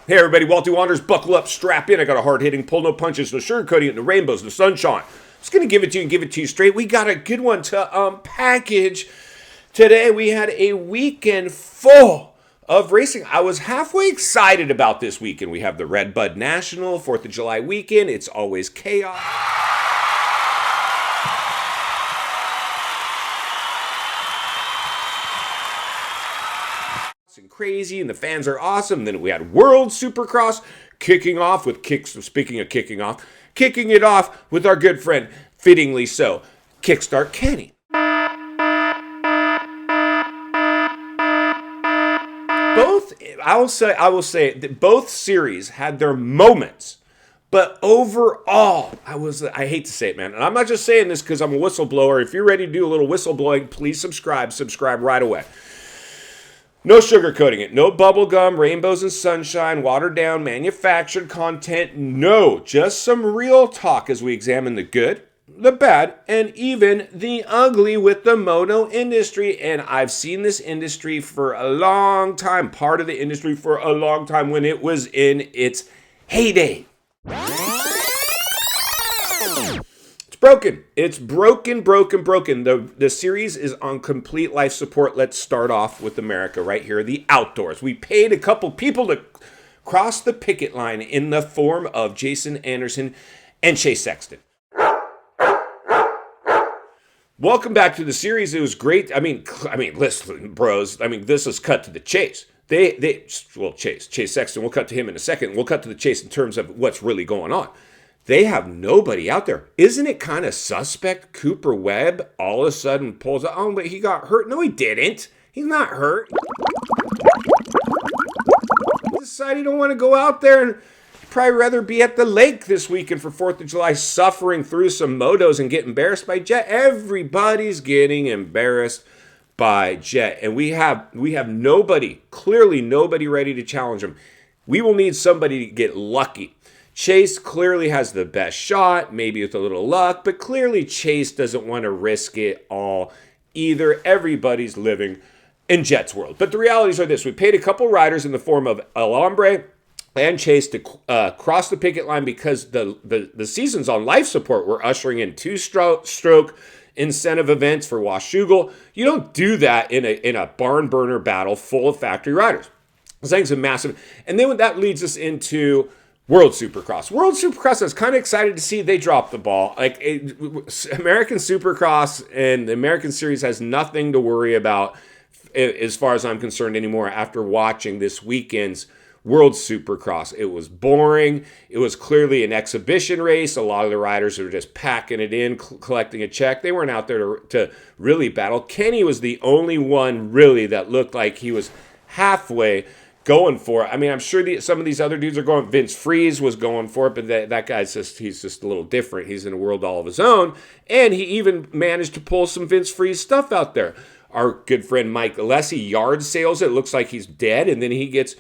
Hey everybody, Walty Wanderers, buckle up, strap in. I got a hard-hitting pull, no punches, no sugarcoating it, no rainbows, no sunshine. I'm just going to give it to you and give it to you straight. We got a good one to package. Today we had a weekend full of racing. I was halfway excited about this weekend. We have the Red Bud National, 4th of July weekend. It's always chaos. And crazy, and the fans are awesome. Then we had World Supercross kicking off with speaking of kicking it off with our good friend, fittingly so, Kickstart Kenny. I will say that both series had their moments, but overall, I hate to say it, man, and I'm not just saying this because I'm a whistleblower. If you're ready to do a little whistleblowing, please subscribe right away. No sugarcoating it. No bubblegum, rainbows and sunshine, watered down, manufactured content. No, just some real talk as we examine the good, the bad, and even the ugly with the moto industry. And I've seen this industry for a long time, part of the industry for a long time when it was in its heyday. It's broken. The series is on complete life support. Let's start off with America right here, the outdoors. We paid a couple people to cross the picket line in the form of Jason Anderson and Chase Sexton. Welcome back to the series. It was great. I mean, listen, bros. This is cut to the chase. Chase Sexton. We'll cut to him in a second. We'll cut to the chase in terms of what's really going on. They have nobody out there. Isn't it kind of suspect Cooper Webb all of a sudden pulls out, oh, but he got hurt? No, he didn't. He's not hurt. He decided he don't want to go out there and probably rather be at the lake this weekend for 4th of July suffering through some motos and get embarrassed by Jet. Everybody's getting embarrassed by Jet. And we have clearly nobody ready to challenge him. We will need somebody to get lucky. Chase clearly has the best shot, maybe with a little luck, but clearly Chase doesn't want to risk it all either. Everybody's living in Jet's world. But the realities are this. We paid a couple riders in the form of Alambre and Chase to cross the picket line because the seasons on life support were ushering in two-stroke incentive events for Washougal. You don't do that in a barn burner battle full of factory riders. This thing's a massive. And then that leads us into World Supercross. World Supercross, I was kind of excited to see they dropped the ball. American Supercross and the American Series has nothing to worry about as far as I'm concerned anymore after watching this weekend's World Supercross. It was boring. It was clearly an exhibition race. A lot of the riders were just packing it in, collecting a check. They weren't out there to really battle. Kenny was the only one really that looked like he was halfway going for it. I'm sure some of these other dudes are going. Vince Freeze was going for it, but that guy's he's just a little different. He's in a world all of his own, and he even managed to pull some Vince Freeze stuff out there. Our good friend Mike Alessi yard sales it. Looks like he's dead, and then he gets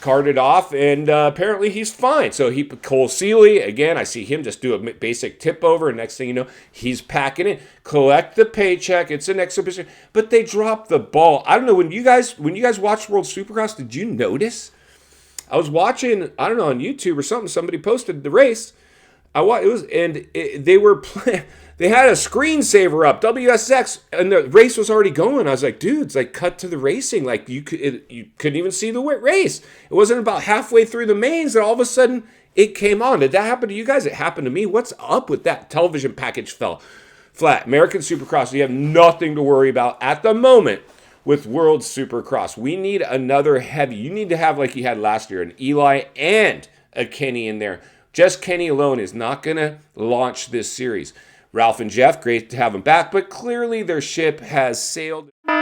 carted off, and apparently he's fine. So Cole Seeley, again, I see him just do a basic tip over, and next thing you know, he's packing it, collect the paycheck. It's an exhibition, but they dropped the ball. I don't know, when you guys watched World Supercross, did you notice? I was watching, I don't know, on YouTube or something, somebody posted the race. They were playing. They had a screensaver up, WSX, and the race was already going. I was like, dudes, cut to the racing. You couldn't even see the race. It wasn't about halfway through the mains that all of a sudden it came on. Did that happen to you guys? It happened to me. What's up with that? Television package fell flat. American Supercross, you have nothing to worry about at the moment with World Supercross. We need another heavy. You need to have, like you had last year, an Eli and a Kenny in there. Just Kenny alone is not going to launch this series. Ralph and Jeff, great to have them back, but clearly their ship has sailed. Well,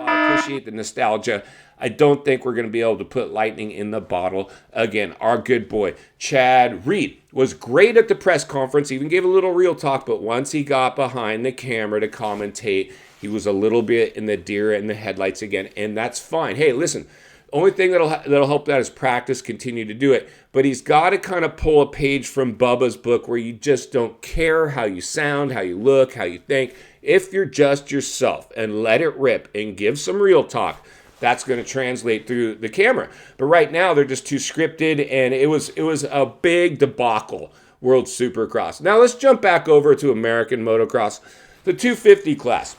I appreciate the nostalgia. I don't think we're going to be able to put lightning in the bottle again. Our good boy, Chad Reed, was great at the press conference, even gave a little real talk, but once he got behind the camera to commentate, he was a little bit in the deer in the headlights again, and that's fine. Hey, listen, only thing that'll help that is practice, continue to do it. But he's got to kind of pull a page from Bubba's book where you just don't care how you sound, how you look, how you think. If you're just yourself and let it rip and give some real talk, that's going to translate through the camera. But right now they're just too scripted, and it was a big debacle, World Supercross. Now let's jump back over to American motocross, the 250 class.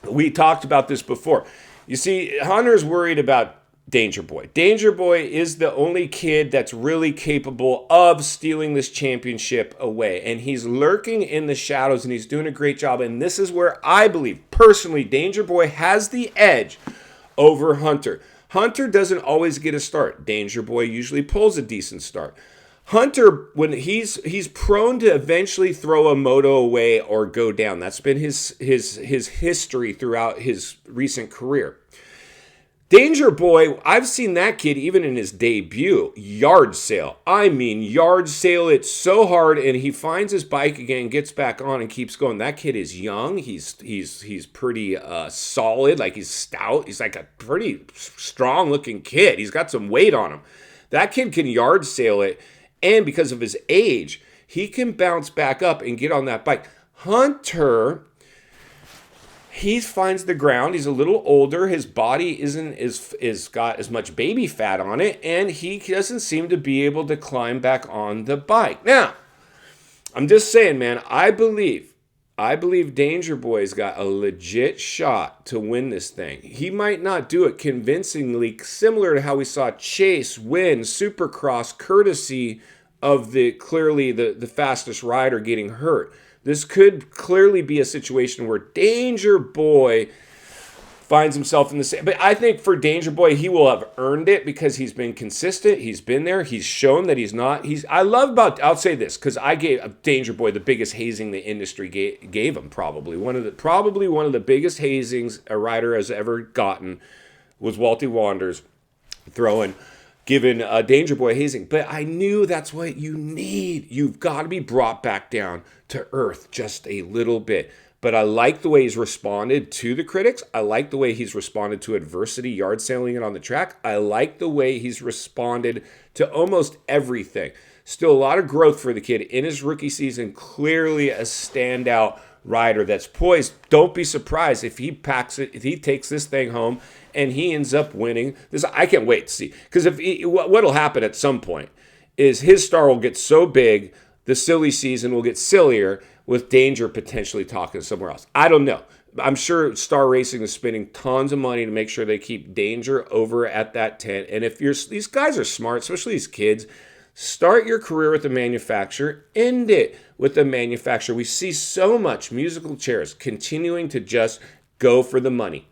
We talked about this before. You see, Hunter's worried about Danger Boy. Danger Boy is the only kid that's really capable of stealing this championship away. And he's lurking in the shadows, and he's doing a great job. And this is where I believe, personally, Danger Boy has the edge over Hunter. Hunter doesn't always get a start. Danger Boy usually pulls a decent start. Hunter, when he's prone to eventually throw a moto away or go down. That's been his history throughout his recent career. Danger Boy, I've seen that kid even in his debut, yard sale. I mean, yard sale it so hard, and he finds his bike again, gets back on, and keeps going. That kid is young. He's pretty solid, like he's stout. He's like a pretty strong-looking kid. He's got some weight on him. That kid can yard sale it, and because of his age, he can bounce back up and get on that bike. Hunter, he finds the ground. He's a little older. His body is got as much baby fat on it, and he doesn't seem to be able to climb back on the bike. Now, I'm just saying, man, I believe Danger Boy's got a legit shot to win this thing. He might not do it convincingly, similar to how we saw Chase win Supercross courtesy of the fastest rider getting hurt. This could clearly be a situation where Danger Boy finds himself in the same. But I think for Danger Boy, he will have earned it because he's been consistent. He's been there. He's shown that he's not. I'll say this because I gave Danger Boy the biggest hazing the industry gave him. Probably one of the biggest hazings a rider has ever gotten was Walty Wanders giving Danger Boy hazing. But I knew that's what you need. You've got to be brought back down to earth just a little bit. But I like the way he's responded to the critics. I like the way he's responded to adversity, yard sailing it on the track. I like the way he's responded to almost everything. Still a lot of growth for the kid in his rookie season. Clearly a standout rider that's poised. Don't be surprised if he packs it, if he takes this thing home and he ends up winning this. I can't wait to see, because what'll happen at some point is his star will get so big, the silly season will get sillier, with Danger potentially talking somewhere else. I don't know. I'm sure Star Racing is spending tons of money to make sure they keep Danger over at that tent. And if these guys are smart, especially these kids, start your career with a manufacturer, end it with a manufacturer. We see so much musical chairs continuing to just go for the money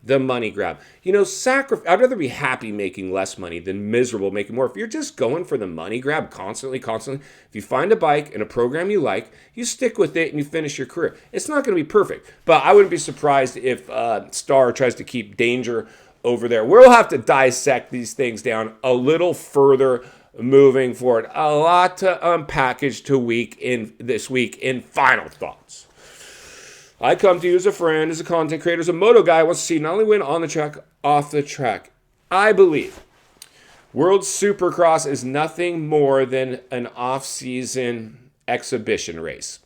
grab. I'd rather be happy making less money than miserable making more. If you're just going for the money grab constantly, if you find a bike and a program you like, you stick with it and you finish your career. It's not going to be perfect, but I wouldn't be surprised if Star tries to keep Danger over there. We'll have to dissect these things down a little further moving forward. A lot to unpackage this week in final thoughts. I come to you as a friend, as a content creator, as a moto guy who wants to see not only win on the track, off the track. I believe World Supercross is nothing more than an off-season exhibition race.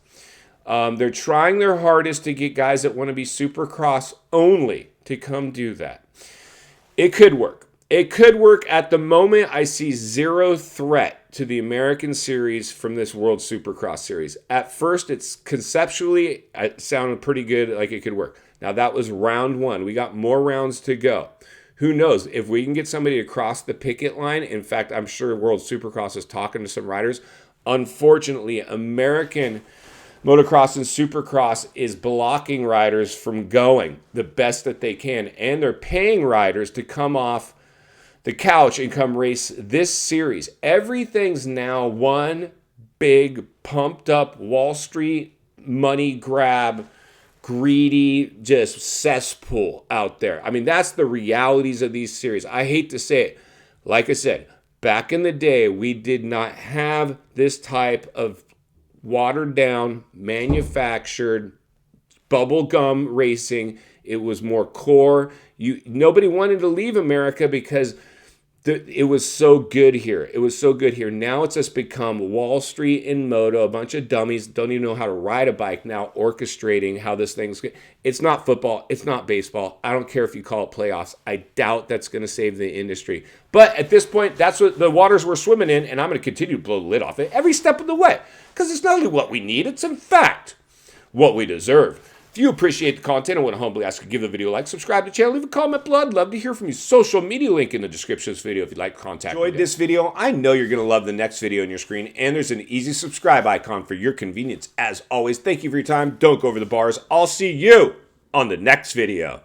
They're trying their hardest to get guys that want to be Supercross only to come do that. It could work. It could work. At the moment, I see zero threat to the American series from this World Supercross series. At first, it sounded pretty good, like it could work. Now, that was round one. We got more rounds to go. Who knows? If we can get somebody across the picket line, in fact, I'm sure World Supercross is talking to some riders. Unfortunately, American motocross and supercross is blocking riders from going the best that they can, and they're paying riders to come off the couch and come race this series. Everything's now one big pumped up Wall Street money grab, greedy just cesspool out there. I mean, that's the realities of these series. I hate to say it. Like I said, back in the day, we did not have this type of watered down, manufactured bubblegum racing. It was more core. Nobody wanted to leave America because It was so good here. It was so good here. Now it's just become Wall Street in moto. A bunch of dummies don't even know how to ride a bike now, orchestrating how this thing's. It's not football. It's not baseball. I don't care if you call it playoffs. I doubt that's going to save the industry. But at this point, that's what the waters we're swimming in, and I'm going to continue to blow the lid off it every step of the way. Because it's not only what we need, it's in fact what we deserve. If you appreciate the content, I want to humbly ask you to give the video a like, subscribe to the channel, leave a comment below. I'd love to hear from you. Social media link in the description of this video if you'd like to contact me. Enjoyed this video? I know you're going to love the next video on your screen, and there's an easy subscribe icon for your convenience. As always, thank you for your time. Don't go over the bars. I'll see you on the next video.